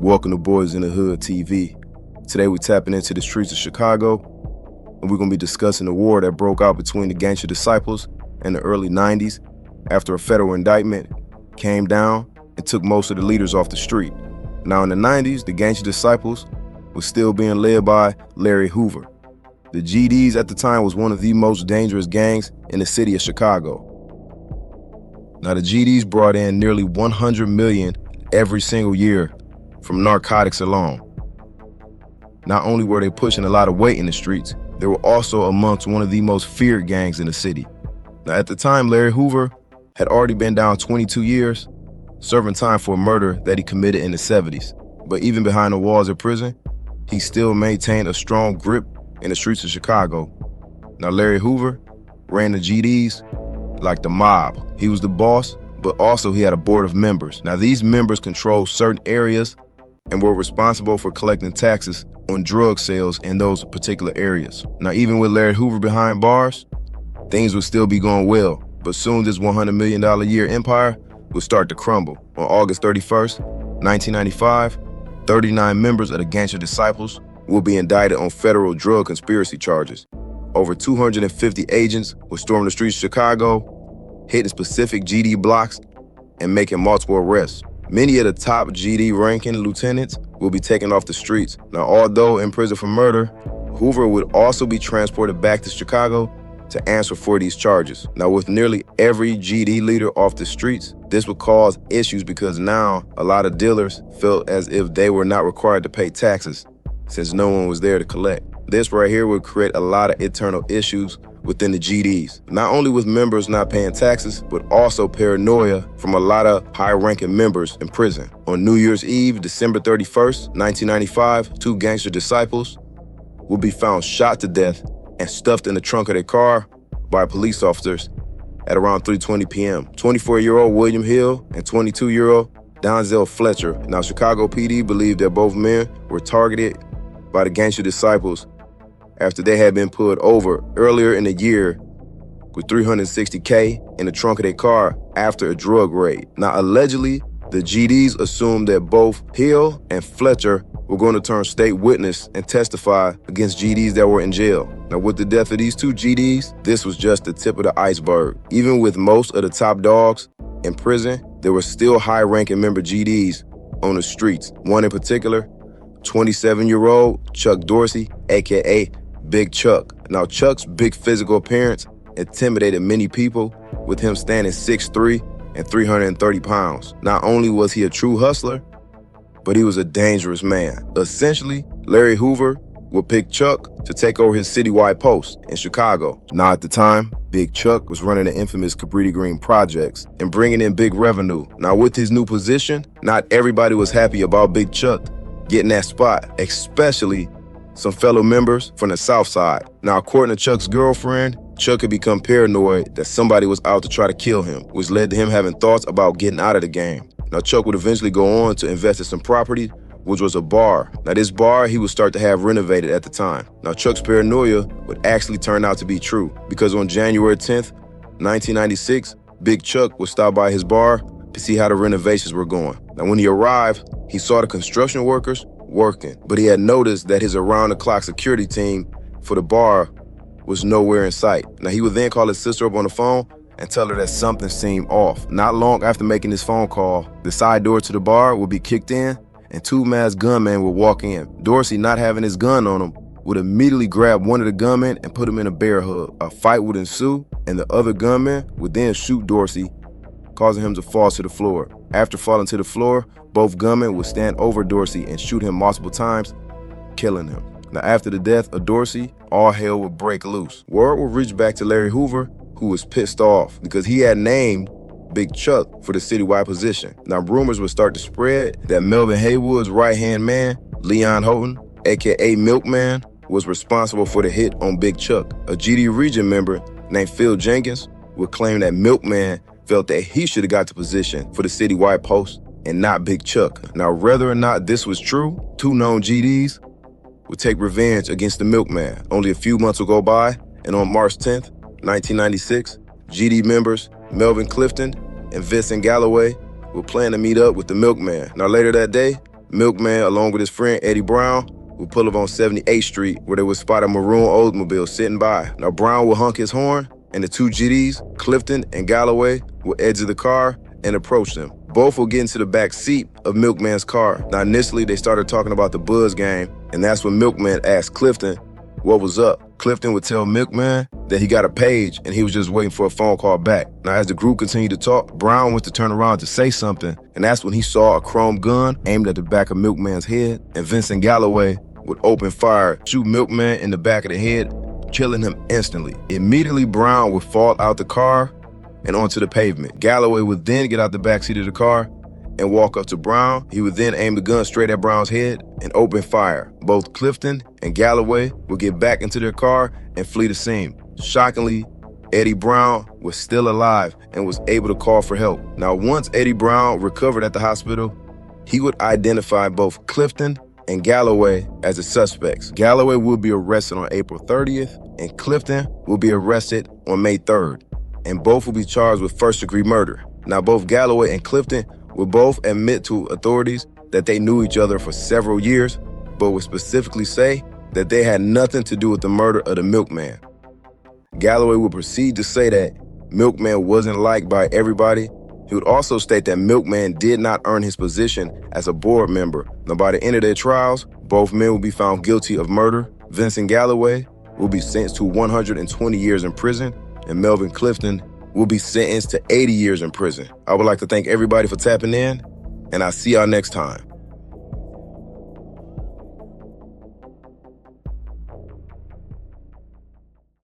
Welcome to Boys in the Hood TV. Today we're tapping into the streets of Chicago, and we're going to be discussing the war that broke out between the Gangster disciples in the early 90s after a federal indictment came down and took most of the leaders off the street. Now in the 90s, the Gangster disciples was still being led by Larry Hoover. The GDs at the time was one of the most dangerous gangs in the city of Chicago. Now the GDs brought in nearly 100 million every single year from narcotics alone. Not only were they pushing a lot of weight in the streets, they were also amongst one of the most feared gangs in the city. Now at the time, Larry Hoover had already been down 22 years, serving time for a murder that he committed in the 70s. But even behind the walls of prison, he still maintained a strong grip in the streets of Chicago. Now Larry Hoover ran the GDs like the mob. He was the boss, but also he had a board of members. Now these members controlled certain areas and were responsible for collecting taxes on drug sales in those particular areas. Now even with Larry Hoover behind bars, things would still be going well, but soon this $100 million a year empire would start to crumble. On August 31st, 1995, 39 members of the Gangster disciples will be indicted on federal drug conspiracy charges. Over 250 agents will storm the streets of Chicago, hitting specific GD blocks and making multiple arrests. Many of the top GD ranking lieutenants will be taken off the streets. Now, although in prison for murder, Hoover would also be transported back to Chicago to answer for these charges. Now, with nearly every GD leader off the streets, this would cause issues because now a lot of dealers felt as if they were not required to pay taxes since no one was there to collect. This right here would create a lot of internal issues within the GDs, not only with members not paying taxes, but also paranoia from a lot of high-ranking members in prison. On New Year's Eve, December 31st, 1995, two Gangster disciples will be found shot to death and stuffed in the trunk of their car by police officers at around 3:20 p.m. 24-year-old William Hill and 22-year-old Donzel Fletcher. Now, Chicago PD believed that both men were targeted by the Gangster disciples after they had been pulled over earlier in the year with $360K in the trunk of their car after a drug raid. Now, allegedly, the GDs assumed that both Hill and Fletcher were going to turn state witness and testify against GDs that were in jail. Now, with the death of these two GDs, this was just the tip of the iceberg. Even with most of the top dogs in prison, there were still high-ranking member GDs on the streets. One in particular, 27-year-old Chuck Dorsey, aka Big Chuck. Now, Chuck's big physical appearance intimidated many people, with him standing 6'3" and 330 pounds. Not only was he a true hustler, but he was a dangerous man. Essentially, Larry Hoover would pick Chuck to take over his citywide post in Chicago. Now, at the time, Big Chuck was running the infamous Cabrini Green projects and bringing in big revenue. Now, with his new position, not everybody was happy about Big Chuck getting that spot, especially some fellow members from the South Side. Now, according to Chuck's girlfriend, Chuck had become paranoid that somebody was out to try to kill him, which led to him having thoughts about getting out of the game. Now, Chuck would eventually go on to invest in some property, which was a bar. Now, this bar he would start to have renovated at the time. Now, Chuck's paranoia would actually turn out to be true, because on January 10th, 1996, Big Chuck would stop by his bar to see how the renovations were going. Now, when he arrived, he saw the construction workers working, but he had noticed that his around-the-clock security team for the bar was nowhere in sight. Now, he would then call his sister up on the phone and tell her that something seemed off. Not long after making this phone call, the side door to the bar would be kicked in and two masked gunmen would walk in. Dorsey, not having his gun on him, would immediately grab one of the gunmen and put him in a bear hug. A fight would ensue, and the other gunman would then shoot Dorsey, causing him to fall to the floor. After falling to the floor, both gunmen would stand over Dorsey and shoot him multiple times, killing him. Now, after the death of Dorsey, all hell would break loose. Word would reach back to Larry Hoover, who was pissed off because he had named Big Chuck for the citywide position. Now, rumors would start to spread that Melvin Haywood's right-hand man, Leon Houghton, aka Milkman, was responsible for the hit on Big Chuck. A GD region member named Phil Jenkins would claim that Milkman felt that he should have got the position for the citywide post and not Big Chuck. Now, whether or not this was true, two known GDs would take revenge against the Milkman. Only a few months would go by, and on March 10th, 1996, GD members Melvin Clifton and Vincent Galloway would plan to meet up with the Milkman. Now, later that day, Milkman, along with his friend Eddie Brown, would pull up on 78th Street where they would spot a maroon Oldsmobile sitting by. Now Brown would honk his horn, and the two GDs, Clifton and Galloway, would exit the car and approach them. Both will get into the back seat of Milkman's car. Now initially they started talking about the Buzz game, and that's when Milkman asked Clifton what was up. Clifton would tell Milkman that he got a page and he was just waiting for a phone call back. Now as the group continued to talk, Brown went to turn around to say something, and that's when he saw a chrome gun aimed at the back of Milkman's head, and Vincent Galloway would open fire, shoot Milkman in the back of the head, killing him instantly. Immediately, Brown would fall out the car and onto the pavement. Galloway would then get out the backseat of the car and walk up to Brown. He would then aim the gun straight at Brown's head and open fire. Both Clifton and Galloway would get back into their car and flee the scene. Shockingly, Eddie Brown was still alive and was able to call for help. Now, once Eddie Brown recovered at the hospital, he would identify both Clifton and Galloway as the suspects. Galloway will be arrested on April 30th, and Clifton will be arrested on May 3rd, and both will be charged with first-degree murder. Now, both Galloway and Clifton will both admit to authorities that they knew each other for several years, but would specifically say that they had nothing to do with the murder of the Milkman. Galloway would proceed to say that Milkman wasn't liked by everybody. He would also state that Milkman did not earn his position as a board member. Now, by the end of their trials, both men will be found guilty of murder. Vincent Galloway will be sentenced to 120 years in prison, and Melvin Clifton will be sentenced to 80 years in prison. I would like to thank everybody for tapping in, and I'll see y'all next time.